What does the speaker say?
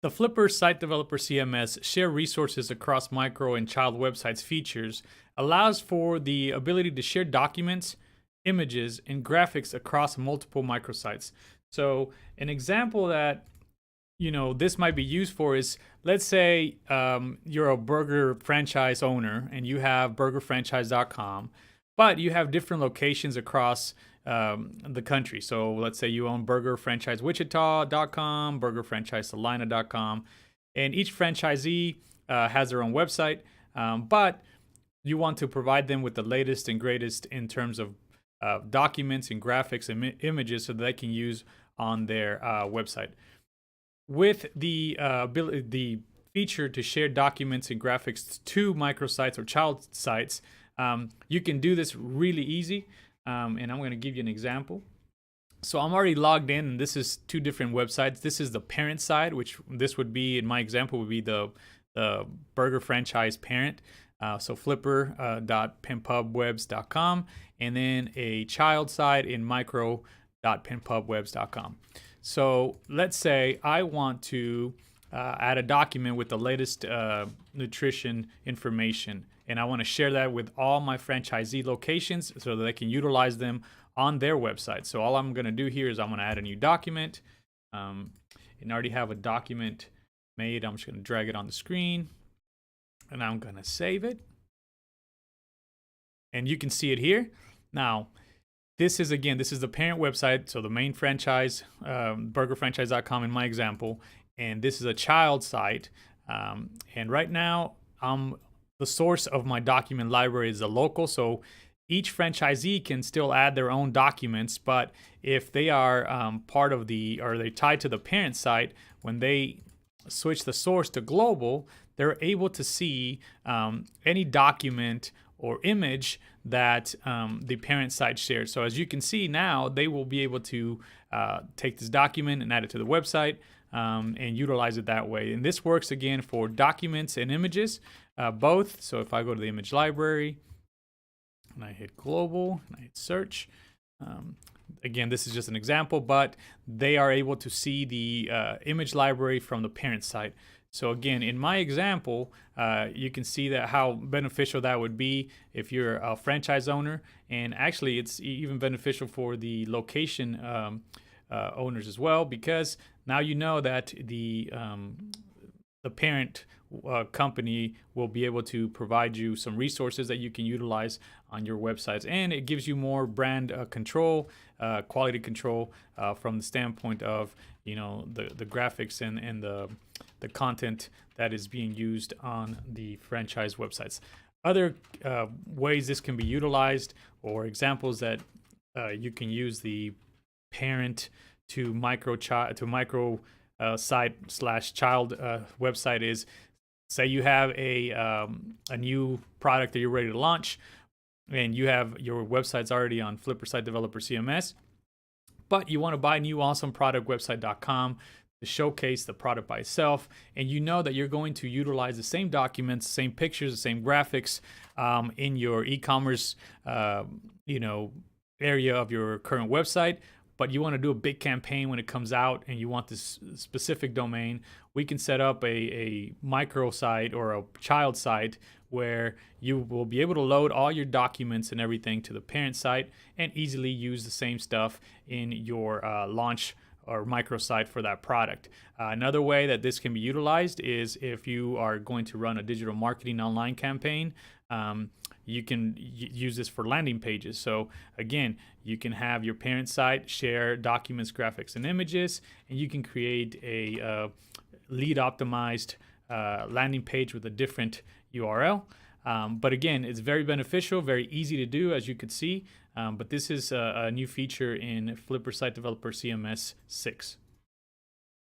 The Flipper Site Developer CMS Share Resources Across Micro and Child Websites features allows for the ability to share documents, images, and graphics across multiple microsites. So an example that this might be used for is, let's say you're a burger franchise owner and you have burgerfranchise.com, but you have different locations across the country. So let's say you own burgerfranchisewichita.com, burgerfranchisesalina.com, and each franchisee has their own website, but you want to provide them with the latest and greatest in terms of documents and graphics and images so that they can use on their website. With the feature to share documents and graphics to microsites or child sites, you can do this really easy. And I'm going to give you an example. So I'm already logged in, and this is two different websites. This is the parent side, which this would be, in my example, would be the burger franchise parent. So flipper.pinpubwebs.com, and then a child side in micro.pinpubwebs.com. So let's say I want to add a document with the latest nutrition information, and I want to share that with all my franchisee locations so that they can utilize them on their website. So all I'm going to do here is I'm going to add a new document, and I already have a document made. I'm just going to drag it on the screen, and I'm going to save it. And you can see it here. Now, this is the parent website, so the main franchise, burgerfranchise.com in my example, and this is a child site. And right now, the source of my document library is the local, so each franchisee can still add their own documents, but if they are part of or they tied to the parent site, when they switch the source to global, they're able to see any document or image that the parent site shared. So as you can see now, they will be able to take this document and add it to the website and utilize it that way. And this works again for documents and images, both. So if I go to the image library and I hit global and I hit search, again, this is just an example, but they are able to see the image library from the parent site. So again, in my example, you can see that how beneficial that would be if you're a franchise owner, and actually it's even beneficial for the location owners as well, because now you know that the parent company will be able to provide you some resources that you can utilize on your websites, and it gives you more brand control, quality control from the standpoint of the graphics and the content that is being used on the franchise websites. Other ways this can be utilized, or examples that you can use the parent to micro site / child website is, say you have a new product that you're ready to launch, and you have your website's already on Flipper Site Developer CMS, but you want to buy new awesome product website.com to showcase the product by itself, and you know that you're going to utilize the same documents, the same pictures, the same graphics in your e-commerce area of your current website, but you want to do a big campaign when it comes out and you want this specific domain. We can set up a micro site or a child site where you will be able to load all your documents and everything to the parent site and easily use the same stuff in your launch or microsite for that product. Another way that this can be utilized is if you are going to run a digital marketing online campaign. You can use this for landing pages. So again, you can have your parent site share documents, graphics, and images, and you can create a lead optimized landing page with a different URL. But again, it's very beneficial, very easy to do, as you could see. But this is a new feature in Flipper Site Developer CMS 6.